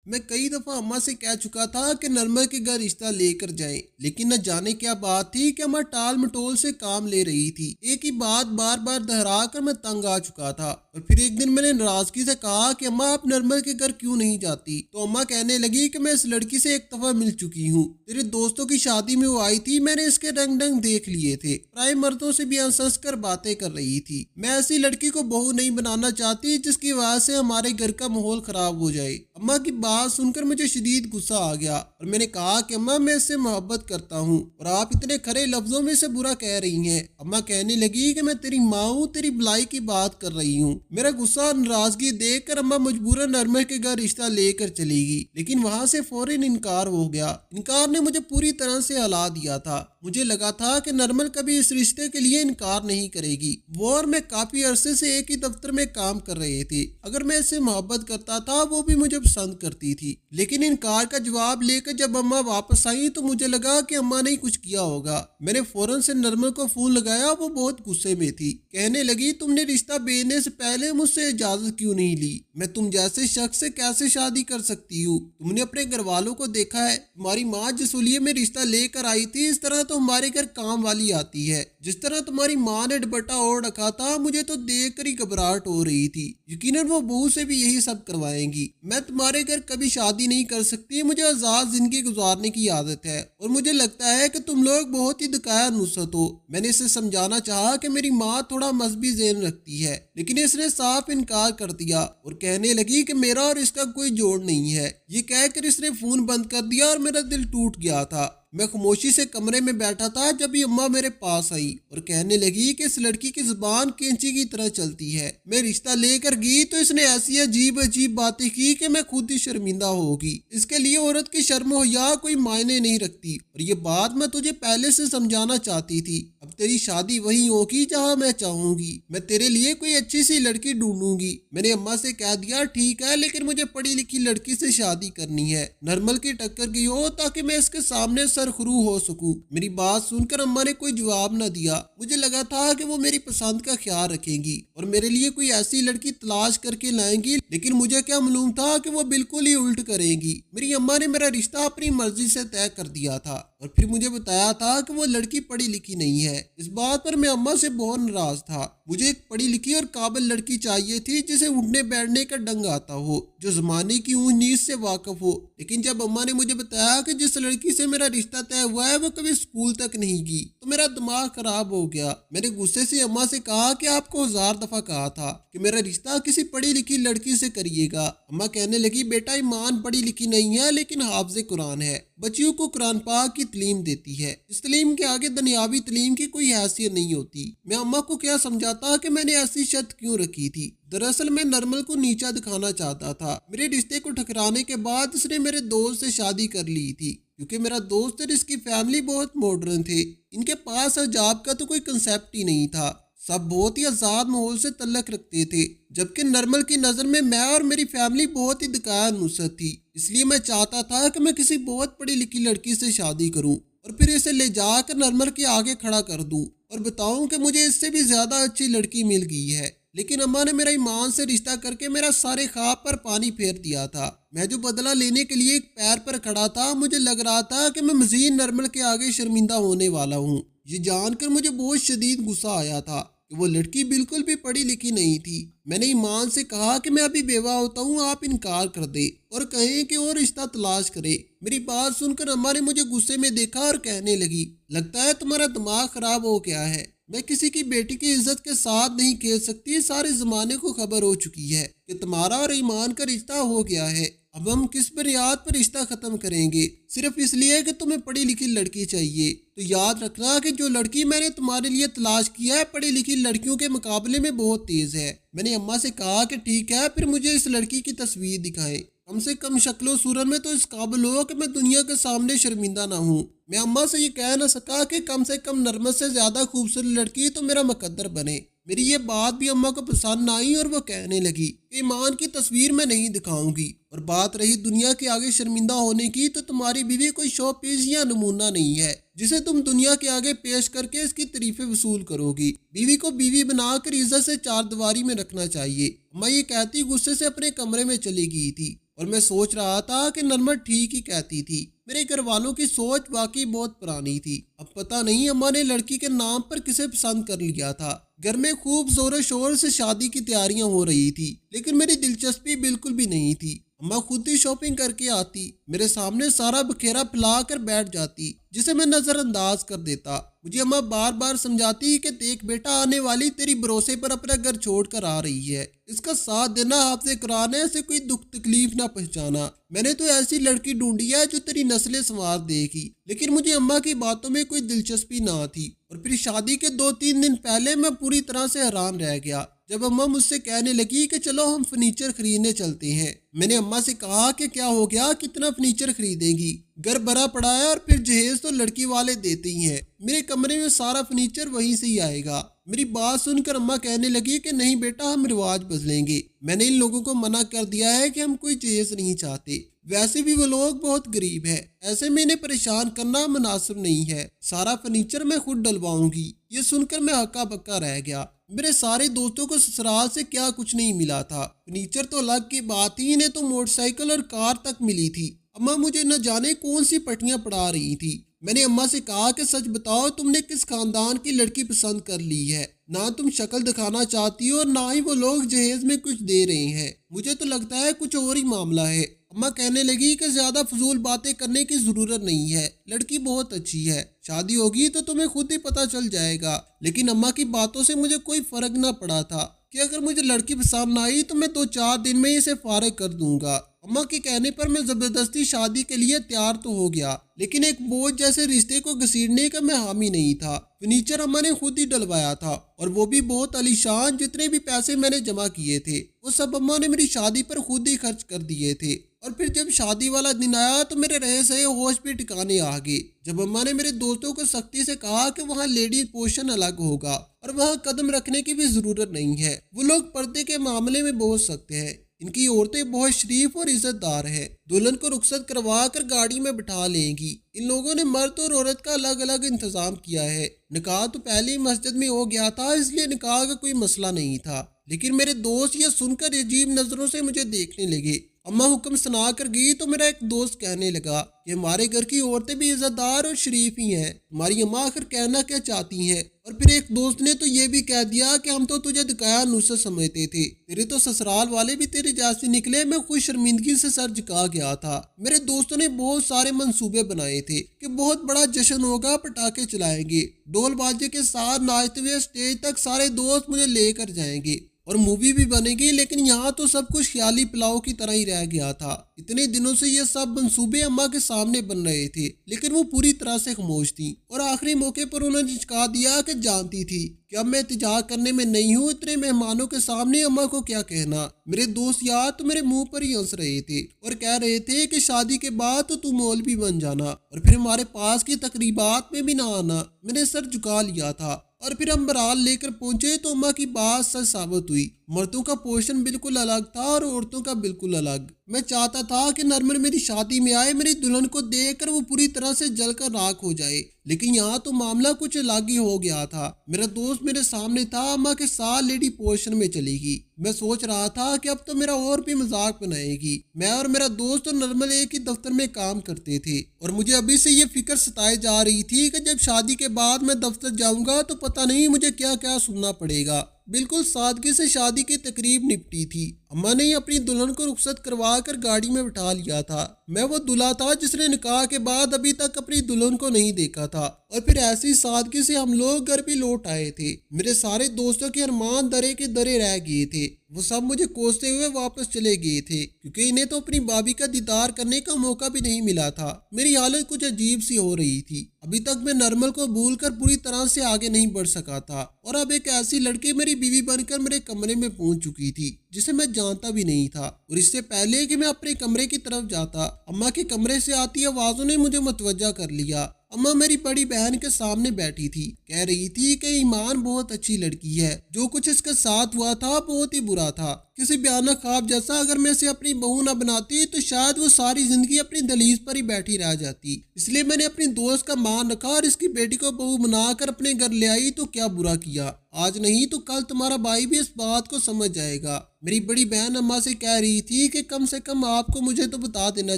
میں کئی دفعہ اماں سے کہہ چکا تھا کہ نرمل کے گھر رشتہ لے کر جائیں، لیکن نہ جانے کیا بات تھی کہ اماں ٹال مٹول سے کام لے رہی تھی۔ ایک ہی بات بار بار دہرا کر میں تنگ آ چکا تھا، اور پھر ایک دن میں نے ناراضگی سے کہا کہ اماں آپ نرمل کے گھر کیوں نہیں جاتی؟ تو اماں کہنے لگی کہ میں اس لڑکی سے ایک دفعہ مل چکی ہوں، تیرے دوستوں کی شادی میں وہ آئی تھی، میں نے اس کے رنگ ڈنگ دیکھ لیے تھے، پرائے مردوں سے بھی ہنس ہنس کر باتیں کر رہی تھی۔ میں ایسی لڑکی کو بہو نہیں بنانا چاہتی جس کی وجہ سے ہمارے گھر کا ماحول خراب ہو جائے۔ اماں کی بات سن کر مجھے شدید غصہ آ گیا، اور میں نے کہا کہ اماں میں اس سے محبت کرتا ہوں، اور آپ اتنے کھرے لفظوں میں اسے برا کہہ رہی ہیں۔ اماں کہنے لگی کہ میں تیری ماں ہوں، تیری بلائی کی بات کر رہی ہوں۔ میرا غصہ اور ناراضگی دیکھ کر اماں مجبوراً نرمل کے گھر رشتہ لے کر چلی گئی، لیکن وہاں سے فوراً انکار ہو گیا۔ انکار نے مجھے پوری طرح سے ہلا دیا تھا۔ مجھے لگا تھا کہ نرمل کبھی اس رشتے کے لیے انکار نہیں کرے گی۔ وہ اور میں کافی عرصے سے ایک ہی دفتر میں کام کر رہے تھے، اگر میں اس سے محبت کرتا تھا وہ بھی مجھے پسند کرتی تھی، لیکن انکار کا جواب لے کر جب اماں واپس آئی تو مجھے لگا کہ اماں نے کچھ کیا ہوگا۔ میں نے فوراً سے نرمل کو فون لگایا، وہ بہت غصے میں تھی، کہنے لگی تم نے رشتہ بھیجنے سے پہلے مجھ سے اجازت کیوں نہیں لی؟ میں تم جیسے شخص سے کیسے شادی کر سکتی ہوں؟ تم نے اپنے گھر والوں کو دیکھا ہے؟ تمہاری ماں جس ولیے میں رشتہ لے کر آئی تھی، اس طرح تو ہمارے گھر کام والی آتی ہے۔ جس طرح تمہاری ماں نے دوپٹہ اوڑھ رکھا تھا، مجھے تو دیکھ کر ہی گھبراہٹ ہو رہی تھی، یقیناً وہ بہو سے بھی یہی سب کروائیں گی۔ میں تمہارے گھر کبھی شادی نہیں کر سکتی، مجھے آزاد زندگی گزارنے کی عادت ہے، اور مجھے لگتا ہے کہ تم لوگ بہت ہی دکایا نصرت ہو۔ میں نے اسے سمجھانا چاہا کہ میری ماں تھوڑا مذہبی ذہن رکھتی ہے، لیکن اس نے صاف انکار کر دیا، اور کہنے لگی کہ میرا اور اس کا کوئی جوڑ نہیں ہے۔ یہ کہہ کر اس نے فون بند کر دیا اور میرا دل ٹوٹ گیا تھا۔ میں خاموشی سے کمرے میں بیٹھا تھا جب یہ اماں میرے پاس آئی اور کہنے لگی کہ اس لڑکی کی زبان کینچی کی طرح چلتی ہے۔ میں رشتہ لے کر گئی تو اس نے ایسی عجیب باتیں کی کہ میں خود ہی شرمندہ ہوگی۔ اس کے لیے عورت کی شرم و حیا کوئی معنی نہیں رکھتی، اور یہ بات میں تجھے پہلے سے سمجھانا چاہتی تھی۔ اب تیری شادی وہیں ہوگی جہاں میں چاہوں گی، میں تیرے لیے کوئی اچھی سی لڑکی ڈھونڈوں گی۔ میں نے اماں سے کہہ دیا ٹھیک ہے، لیکن مجھے پڑھی لکھی لڑکی سے شادی کرنی ہے، نرمل کی ٹکر کی ہو، تاکہ میں اس کے سامنے سرخرو ہو سکوں۔ میری بات سن کر اماں نے کوئی جواب نہ دیا۔ مجھے لگا تھا کہ وہ میری پسند کا خیال رکھیں گی اور میرے لیے کوئی ایسی لڑکی تلاش کر کے لائیں گی، لیکن مجھے کیا معلوم تھا کہ وہ بالکل ہی الٹ کریں گی۔ میری اماں نے میرا رشتہ اپنی مرضی سے طے کر دیا تھا، اور پھر مجھے بتایا تھا کہ وہ لڑکی پڑھی لکھی نہیں ہے۔ اس بات پر میں اماں سے بہت ناراض تھا۔ مجھے ایک پڑھی لکھی اور قابل لڑکی چاہیے تھی جسے اٹھنے بیٹھنے کا ڈنگ آتا ہو، جو زمانے کی اونچ نیچ سے واقف ہو۔ لیکن جب اماں نے مجھے بتایا کہ جس لڑکی سے میرا رشتہ طے ہوا ہے وہ کبھی اسکول تک نہیں گئی، تو میرا دماغ خراب ہو گیا۔ میں نے غصے سے اماں سے کہا کہ آپ کو 1000 دفعہ کہا تھا کہ میرا رشتہ کسی پڑھی لکھی لڑکی سے کریے گا۔ اماں کہنے لگی بیٹا ایمان پڑھی لکھی نہیں ہے، لیکن حافظ قرآن ہے، بچیوں کو قرآن پاک کی تعلیم دیتی ہے، اس تعلیم کے آگے دنیاوی تعلیم کی کوئی حیثیت نہیں ہوتی۔ میں اماں کو کیا سمجھاتا کہ میں نے ایسی شرط کیوں رکھی تھی؟ دراصل میں نرمل کو نیچا دکھانا چاہتا تھا۔ میرے رشتے کو ٹھکرانے کے بعد اس نے میرے دوست سے شادی کر لی تھی، کیونکہ میرا دوست اور اس کی فیملی بہت ماڈرن تھے، ان کے پاس حجاب کا تو کوئی کنسیپٹ ہی نہیں تھا، سب بہت ہی آزاد ماحول سے تعلق رکھتے تھے، جبکہ نرمل کی نظر میں اور میری فیملی بہت ہی دکایا نصرت تھی۔ اس لیے میں چاہتا تھا کہ میں کسی بہت پڑھی لکھی لڑکی سے شادی کروں اور پھر اسے لے جا کر نرمل کے آگے کھڑا کر دوں اور بتاؤں کہ مجھے اس سے بھی زیادہ اچھی لڑکی مل گئی ہے۔ لیکن اماں نے میرا ایمان سے رشتہ کر کے میرا سارے خواب پر پانی پھیر دیا تھا۔ میں جو بدلہ لینے کے لیے ایک پیر پر کھڑا تھا، مجھے لگ رہا تھا کہ میں مزید نرمل کے آگے شرمندہ ہونے والا ہوں۔ یہ جان کر مجھے بہت شدید غصہ آیا تھا کہ وہ لڑکی بالکل بھی پڑھی لکھی نہیں تھی۔ میں نے ایمان سے کہا کہ میں ابھی بیوہ ہوتا ہوں، آپ انکار کر دے اور کہیں کہ اور رشتہ تلاش کرے۔ میری بات سن کر اماں نے مجھے غصے میں دیکھا اور کہنے لگی لگتا ہے تمہارا دماغ خراب ہو گیا ہے، میں کسی کی بیٹی کی عزت کے ساتھ نہیں کھیل سکتی، سارے زمانے کو خبر ہو چکی ہے کہ تمہارا اور ایمان کا رشتہ ہو گیا ہے۔ اب ہم کس بنیاد پر رشتہ ختم کریں گے؟ صرف اس لیے کہ تمہیں پڑھی لکھی لڑکی چاہیے؟ تو یاد رکھنا کہ جو لڑکی میں نے تمہارے لیے تلاش کیا ہے پڑھی لکھی لڑکیوں کے مقابلے میں بہت تیز ہے۔ میں نے اماں سے کہا کہ ٹھیک ہے، پھر مجھے اس لڑکی کی تصویر دکھائیں، کم سے کم شکل و صورت میں تو اس قابل ہو کہ میں دنیا کے سامنے شرمندہ نہ ہوں۔ میں اماں سے یہ کہہ نہ سکا کہ کم سے کم نرمل سے زیادہ خوبصورت لڑکی تو میرا مقدر بنے۔ میری یہ بات بھی اماں کو پسند نہ آئی اور وہ کہنے لگی کہ ایمان کی تصویر میں نہیں دکھاؤں گی، اور بات رہی دنیا کے آگے شرمندہ ہونے کی، تو تمہاری بیوی کوئی شو پیس یا نمونہ نہیں ہے جسے تم دنیا کے آگے پیش کر کے اس کی تعریفیں وصول کرو گی۔ بیوی کو بیوی بنا کر عزت سے چار دیواری میں رکھنا چاہیے۔ اماں یہ کہتی غصے سے اپنے کمرے میں چلی گئی تھی اور میں سوچ رہا تھا کہ نرمر ٹھیک ہی کہتی تھی، میرے گھر والوں کی سوچ واقعی بہت پرانی تھی۔ اب پتہ نہیں اماں نے لڑکی کے نام پر کسے پسند کر لیا تھا۔ گھر میں خوب زور و شور سے شادی کی تیاریاں ہو رہی تھی، لیکن میری دلچسپی بالکل بھی نہیں تھی۔ اماں خود ہی شاپنگ کر کے آتی، میرے سامنے سارا بکھیرا پھیلا کر بیٹھ جاتی، جسے میں نظر انداز کر دیتا۔ مجھے اماں بار بار سمجھاتی کہ دیکھ بیٹا، آنے والی تیری بھروسے پر اپنا گھر چھوڑ کر آ رہی ہے، اس کا ساتھ دینا، حافظ قرآن ہے، اسے کوئی دکھ تکلیف نہ پہنچانا۔ میں نے تو ایسی لڑکی ڈھونڈی ہے جو تیری نسلیں سنوار دے گی۔ لیکن مجھے اماں کی باتوں میں کوئی دلچسپی نہ تھی، اور پھر شادی کے 2-3 دن پہلے میں پوری طرح سے حیران رہ گیا جب اماں مجھ سے کہنے لگی کہ چلو ہم فرنیچر خریدنے چلتے ہیں۔ میں نے اماں سے کہا کہ کیا ہو گیا، کتنا فرنیچر خریدیں گی؟ گھر بھرا پڑا ہے، اور پھر جہیز تو لڑکی والے دیتے ہی ہیں، میرے کمرے میں سارا فرنیچر وہیں سے ہی آئے گا۔ میری بات سن کر اماں کہنے لگی کہ نہیں بیٹا، ہم رواج بدلیں گے۔ میں نے ان لوگوں کو منع کر دیا ہے کہ ہم کوئی جہیز نہیں چاہتے، ویسے بھی وہ لوگ بہت غریب ہیں، ایسے میں انہیں پریشان کرنا مناسب نہیں ہے، سارا فرنیچر میں خود ڈلواؤں گی۔ یہ سن کر میں ہکا بکا رہ گیا۔ میرے سارے دوستوں کو سسرال سے کیا کچھ نہیں ملا تھا، فرنیچر تو الگ کی بات ہی، انہیں تو موٹر سائیکل اور کار تک ملی تھی۔ اماں مجھے نہ جانے کون سی پٹیاں پڑھا رہی تھی۔ میں نے اماں سے کہا کہ سچ بتاؤ، تم نے کس خاندان کی لڑکی پسند کر لی ہے؟ نہ تم شکل دکھانا چاہتی ہو، اور نہ ہی وہ لوگ جہیز میں کچھ دے رہے ہیں، مجھے تو لگتا ہے کچھ اور ہی معاملہ ہے۔ اماں کہنے لگی کہ زیادہ فضول باتیں کرنے کی ضرورت نہیں ہے، لڑکی بہت اچھی ہے، شادی ہوگی تو تمہیں خود ہی پتہ چل جائے گا۔ لیکن اماں کی باتوں سے مجھے کوئی فرق نہ پڑا تھا کہ اگر مجھے لڑکی پسند نہ آئی تو میں 2-4 دن میں اسے فارغ کر دوں گا۔ اماں کے کہنے پر میں زبردستی شادی کے لیے تیار تو ہو گیا، لیکن ایک بوجھ جیسے رشتے کو گھسیٹنے کا میں حامی نہیں تھا۔ فرنیچر اماں نے خود ہی ڈلوایا تھا، اور وہ بھی بہت عالیشان، جتنے بھی پیسے میں نے جمع کیے تھے وہ سب اماں نے میری شادی پر خود ہی خرچ کر دیے تھے۔ اور پھر جب شادی والا دن آیا تو میرے رہے سہے ہوش بھی ٹھکانے آ گئے، جب اماں نے میرے دوستوں کو سختی سے کہا کہ وہاں لیڈی پورشن الگ ہوگا اور وہاں قدم رکھنے کی بھی ضرورت نہیں ہے، وہ لوگ پردے کے معاملے میں بہت سخت ہیں، ان کی عورتیں بہت شریف اور عزت دار ہیں، دلہن کو رخصت کروا کر گاڑی میں بٹھا لیں گی۔ ان لوگوں نے مرد اور عورت کا الگ الگ انتظام کیا ہے۔ نکاح تو پہلے ہی مسجد میں ہو گیا تھا، اس لیے نکاح کا کوئی مسئلہ نہیں تھا، لیکن میرے دوست یہ سن کر عجیب نظروں سے مجھے دیکھنے لگے۔ اماں حکم سنا کر گئی تو میرا ایک دوست کہنے لگا کہ ہمارے گھر کی عورتیں بھی عزت دار اور شریف ہی ہیں، تمہاری اماں آخر کہنا کیا چاہتی ہیں؟ اور پھر ایک دوست نے تو یہ بھی کہہ دیا کہ ہم تو تجھے دکھایا نصرت سمجھتے تھے، تیرے تو سسرال والے بھی تیرے جیسے نکلے۔ میں خوش شرمندگی سے سر جھکا گیا تھا۔ میرے دوستوں نے بہت سارے منصوبے بنائے تھے کہ بہت بڑا جشن ہوگا، پٹاخے چلائیں گے، ڈول باجے کے ساتھ ناچتے ہوئے اسٹیج تک سارے دوست مجھے لے کر جائیں گے، اور مووی بھی بنے گی۔ لیکن یہاں تو سب کچھ خیالی پلاؤ کی طرح ہی رہ گیا تھا۔ اتنے دنوں سے یہ سب منصوبے اماں کے سامنے بن رہے تھے، لیکن وہ پوری طرح سے خاموش تھی، اور آخری موقع پر انہوں نے چکا دیا کہ جانتی تھی کہ اب میں احتجاج کرنے میں نہیں ہوں، اتنے مہمانوں کے سامنے اماں کو کیا کہنا۔ میرے دوست یار تو میرے منہ پر ہی ہنس رہے تھے اور کہہ رہے تھے کہ شادی کے بعد تو تم مولوی بن جانا، اور پھر ہمارے پاس کی تقریبات میں بھی نہ آنا۔ میں نے سر جھکا لیا تھا، اور پھر ہم برال لے کر پہنچے تو اماں کی بات سچ ثابت ہوئی۔ مردوں کا پورشن بالکل الگ تھا اور عورتوں کا بالکل الگ۔ میں چاہتا تھا کہ نرمل میری شادی میں آئے، میری دلہن کو دیکھ کر وہ پوری طرح سے جل کر راکھ ہو جائے، لیکن یہاں تو معاملہ کچھ الگ ہی ہو گیا تھا۔ میرا دوست میرے سامنے تھا، اماں کے ساتھ لیڈی پورشن میں چلے گی۔ میں سوچ رہا تھا کہ اب تو میرا اور بھی مذاق بنائے گی۔ میں اور میرا دوست اور نرمل ایک ہی دفتر میں کام کرتے تھے، اور مجھے ابھی سے یہ فکر ستائے جا رہی تھی کہ جب شادی کے بعد میں دفتر جاؤں گا تو پتہ نہیں مجھے کیا کیا سننا پڑے گا۔ بالکل سادگی سے شادی کی تقریب نپٹی تھی۔ اماں نے اپنی دلہن کو رخصت کروا کر گاڑی میں بٹھا لیا تھا۔ میں وہ دلہا تھا جس نے نکاح کے بعد ابھی تک اپنی دلہن کو نہیں دیکھا تھا، اور پھر ایسی سادگی سے ہم لوگ گھر بھی لوٹ آئے تھے۔ میرے سارے دوستوں کے ارمان درے کے درے رہ گئے تھے، وہ سب مجھے کوستے ہوئے واپس چلے گئے تھے، کیونکہ انہیں تو اپنی بھابھی کا دیدار کرنے کا موقع بھی نہیں ملا تھا۔ میری حالت کچھ عجیب سی ہو رہی تھی۔ ابھی تک میں نرمل کو بھول کر پوری طرح سے آگے نہیں بڑھ سکا تھا، اور اب ایک ایسی لڑکی میری بیوی بن کر میرے کمرے میں پہنچ چکی تھی جسے میں جانتا بھی نہیں تھا۔ اور اس سے پہلے کہ میں اپنے کمرے کی طرف جاتا، اماں کے کمرے سے آتی آوازوں نے مجھے متوجہ کر لیا۔ اماں میری بڑی بہن کے سامنے بیٹھی تھی، کہہ رہی تھی کہ ایمان بہت اچھی لڑکی ہے، جو کچھ اس کے ساتھ ہوا تھا بہت ہی برا تھا، کسی بھیانک خواب جیسا۔ اگر میں اسے اپنی بہو نہ بناتی تو شاید وہ ساری زندگی اپنی دہلیز پر ہی بیٹھی رہ جاتی، اس لیے میں نے اپنی دوست کا مان رکھا اور اس کی بیٹی کو بہو بنا کر اپنے گھر لے آئی۔ تو کیا برا کیا؟ آج نہیں تو کل تمہارا بھائی بھی اس بات کو سمجھ جائے گا۔ میری بڑی بہن اماں سے کہہ رہی تھی کہ کم سے کم آپ کو مجھے تو بتا دینا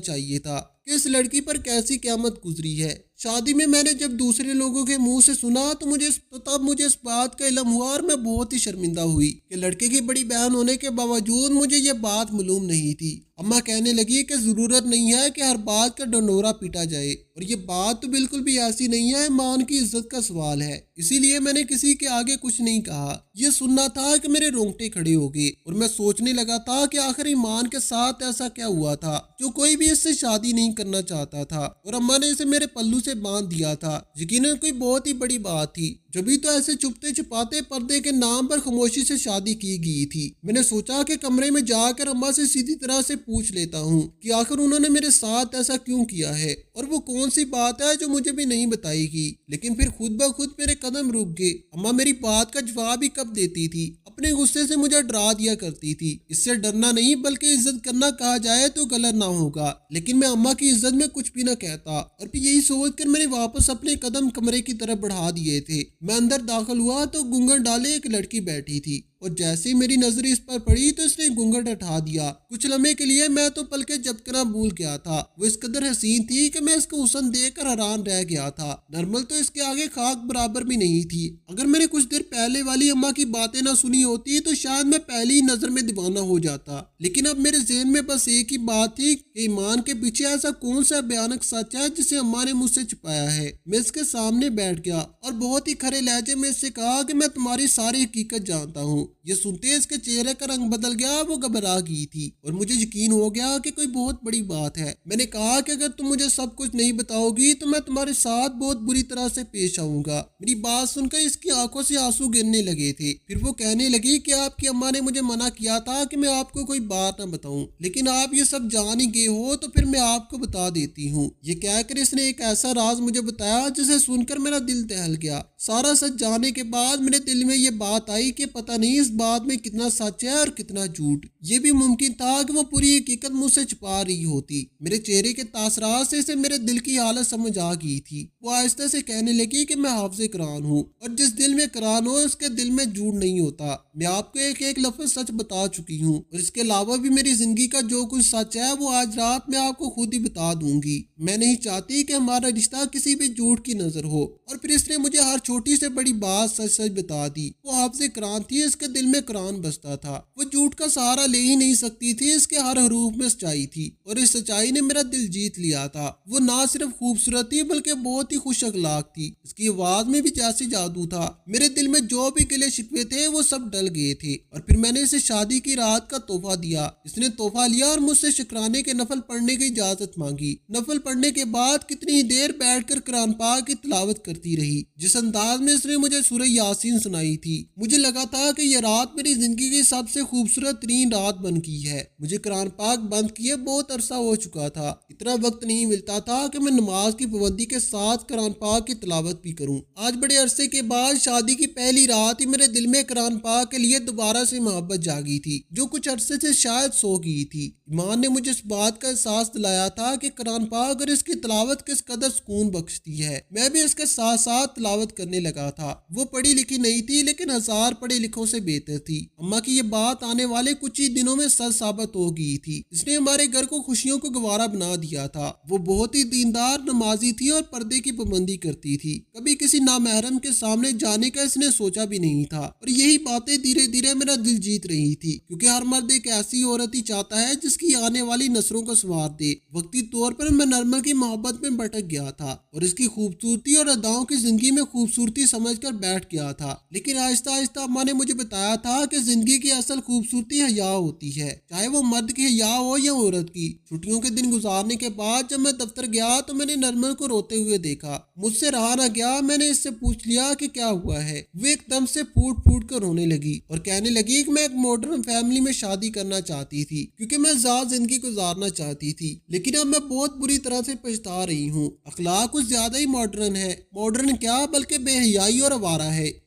چاہیے تھا کہ اس لڑکی پر کیسی قیامت گزری ہے۔ شادی میں نے جب دوسرے لوگوں کے منہ سے سنا تو تب مجھے اس بات کا علم ہوا اور میں بہت ہی شرمندہ ہوئی کہ لڑکے کی بڑی بہن ہونے کے باوجود مجھے یہ بات معلوم نہیں تھی۔ اماں کہنے لگی کہ ضرورت نہیں ہے کہ ہر بات کا ڈنڈورا پیٹا جائے، اور یہ بات تو بالکل بھی ایسی نہیں ہے، ایمان کی عزت کا سوال ہے، اسی لیے میں نے کسی کے آگے کچھ نہیں کہا۔ یہ سننا تھا کہ میرے رونگٹے کھڑے ہو گئے اور میں سوچنے لگا تھا کہ آخر ایمان کے ساتھ ایسا کیا ہوا تھا جو کوئی بھی اس سے شادی نہیں کرنا چاہتا تھا، اور اماں نے اسے میرے پلو سے باندھ دیا تھا۔ یقیناً کوئی بہت ہی بڑی بات تھی، جبھی تو ایسے چھپتے چھپاتے پردے کے نام پر خاموشی سے شادی کی گئی تھی۔ میں نے سوچا کہ کمرے میں جا کر اماں سے سیدھی طرح سے پوچھ لیتا ہوں کہ آخر انہوں نے میرے ساتھ ایسا کیوں کیا ہے، اور وہ کون سی بات ہے جو مجھے بھی نہیں بتائی گی۔ لیکن پھر خود بخود میرے قدم رک گئے۔ اماں میری بات کا جواب ہی کب دیتی تھی، اپنے غصے سے مجھے ڈرا دیا کرتی تھی۔ اس سے ڈرنا نہیں بلکہ عزت کرنا کہا جائے تو غلط نہ ہوگا، لیکن میں اماں کی عزت میں کچھ بھی نہ کہتا، اور پھر یہی سوچ کر میں نے واپس اپنے قدم کمرے کی طرف بڑھا دیے تھے۔ میں اندر داخل ہوا تو گھونگھٹ ڈالے ایک لڑکی بیٹھی تھی، اور جیسے ہی میری نظر اس پر پڑی تو اس نے گھونگھٹ ہٹا دیا۔ کچھ لمحے کے لیے میں تو پلکیں جھپکنا بھول گیا تھا۔ وہ اس قدر حسین تھی کہ میں اس کو حسن دیکھ کر حیران رہ گیا تھا۔ نرمل تو اس کے آگے خاک برابر بھی نہیں تھی۔ اگر میں نے کچھ دیر پہلے والی اماں کی باتیں نہ سنی ہوتی تو شاید میں پہلی ہی نظر میں دیوانہ ہو جاتا، لیکن اب میرے ذہن میں بس ایک ہی بات تھی کہ ایمان کے پیچھے ایسا کون سا بھیانک سچ ہے جسے اماں نے مجھ سے چھپایا ہے۔ میں اس کے سامنے بیٹھ گیا اور بہت ہی کھرے لہجے میں اس سے کہا کہ میں تمہاری ساری حقیقت جانتا ہوں۔ یہ سنتے اس کے چہرے کا رنگ بدل گیا، وہ گھبرا گئی تھی اور مجھے یقین ہو گیا کہ کوئی بہت بڑی بات ہے۔ میں نے کہا کہ اگر تم مجھے سب کچھ نہیں بتاؤ گی تو میں تمہارے ساتھ بہت بری طرح سے پیش آؤں گا۔ میری بات سن کر اس کی آنکھوں سے آنسو گرنے لگے تھے۔ پھر وہ کہنے لگی کہ آپ کی اماں نے مجھے منع کیا تھا کہ میں آپ کو کوئی بات نہ بتاؤں، لیکن آپ یہ سب جان ہی گئے ہو تو پھر میں آپ کو بتا دیتی ہوں۔ یہ کہہ کر اس نے ایک ایسا راز مجھے بتایا جسے سن کر میرا دل دہل گیا۔ سارا سچ جاننے کے بعد میرے دل میں یہ بات آئی کہ پتہ نہیں اس بات میں کتنا سچ ہے اور کتنا جھوٹ۔ یہ بھی ممکن تھا کہ وہ پوری حقیقت مجھ سے چھپا رہی ہوتی۔ میرے چہرے کے تاثرات سے اسے میرے دل کی حالت سمجھ آ گئی تھی۔ وہ آہستہ سے کہنے لگی کہ میں حافظ قرآن ہوں، اور جس دل میں قرآن ہو اس کے دل میں جھوٹ نہیں ہوتا۔ میں آپ کو ایک ایک لفظ سچ بتا چکی ہوں، اور اس کے علاوہ بھی میری زندگی کا جو کچھ سچ ہے وہ آج رات میں آپ کو خود ہی بتا دوں گی۔ میں نہیں چاہتی کہ ہمارا رشتہ کسی بھی جھوٹ کی نظر ہو۔ اور پھر اس نے مجھے ہر چھوٹی سے بڑی بات سچ سچ بتا دی۔ وہ حافظ قرآن تھی، اس کے دل میں قرآن بستا تھا۔ وہ جھوٹ کا سہارا لے ہی نہیں سکتی تھی، اس کے ہر حروف میں سچائی تھی، اور اس سچائی نے میرا دل جیت لیا تھا۔ وہ نہ صرف خوبصورت تھی بلکہ بہت ہی خوش اخلاق تھی۔ اس کی آواز میں بھی جیسے جادو تھا۔ میرے دل میں جو بھی گلے شکوے تھے وہ سب ڈل گئے تھے، اور پھر میں نے اسے شادی کی رات کا تحفہ دیا۔ اس نے تحفہ لیا اور مجھ سے شکرانے کے نفل پڑھنے کی اجازت مانگی۔ نفل پڑھنے کے بعد کتنی ہی دیر بیٹھ کر قرآن پاک کی تلاوت کرتی رہی۔ جس انداز میں اس نے مجھے سورہ یاسین سنائی تھی، مجھے لگا تھا کہ یہ رات میری زندگی کی سب سے خوبصورت ترین رات بن گئی ہے۔ مجھے قرآن پاک بند کیے بہت عرصہ ہو چکا تھا۔ اتنا وقت نہیں ملتا تھا کہ میں نماز کی پابندی کے ساتھ قرآن پاک کی تلاوت بھی کروں۔ آج بڑے عرصے کے بعد شادی کی پہلی رات ہی میرے دل میں قرآن پاک کے لیے دوبارہ سے محبت جاگی تھی، جو کچھ عرصے سے شاید سو گئی تھی۔ ایمان نے مجھے اس بات کا احساس دلایا تھا کہ قرآن پاک اور اس کی تلاوت کس قدر سکون بخشتی ہے۔ میں بھی اس کے ساتھ ساتھ تلاوت کرنے لگا تھا۔ وہ پڑھی لکھی نہیں تھی لیکن ہزار پڑھے لکھوں سے بہتر تھی۔ اماں کی یہ بات آنے والے کچھ ہی دنوں میں سچ ثابت ہو گئی تھی۔ اس نے ہمارے گھر کو خوشیوں کو گوارا بنا دیا تھا۔ وہ بہت ہی دیندار نمازی تھی اور پردے کی پابندی کرتی تھی۔ کبھی کسی نامحرم کے سامنے جانے کا اس نے سوچا بھی نہیں تھا، اور یہی باتیں دھیرے دھیرے میرا دل جیت رہی تھی، کیونکہ ہر مرد ایک ایسی عورت ہی چاہتا ہے جس کی آنے والی نسلوں کو سنوار دے۔ وقتی طور پر میں نرمل کی محبت میں بھٹک گیا تھا اور اس کی خوبصورتی اور اداؤں کی زندگی میں خوبصورتی سمجھ کر بیٹھ گیا تھا، لیکن آہستہ آہستہ اماں نے مجھے بتایا تھا کہ زندگی کی اصل خوبصورتی حیا ہوتی ہے، چاہے وہ مرد کی حیا ہو یا عورت کی۔ چھٹیوں کے دن گزارنے کے بعد جب میں دفتر گیا تو میں نے نرمل کو روتے ہوئے دیکھا۔ مجھ سے رہا نہ گیا، میں نے اس سے پوچھ لیا کہ کیا ہوا ہے۔ وہ ایک دم سے پھوٹ پھوٹ کر رونے لگی اور کہنے لگی کہ میں ایک ماڈرن فیملی میں شادی کرنا چاہتی تھی کیونکہ میں آزاد زندگی گزارنا چاہتی تھی، لیکن اب میں بہت بری طرح سے پچھتا رہی ہوں۔ اخلاق کچھ زیادہ ہی ماڈرن ہے، ماڈرن کیا بلکہ بے حیائی اور آوارہ ہے۔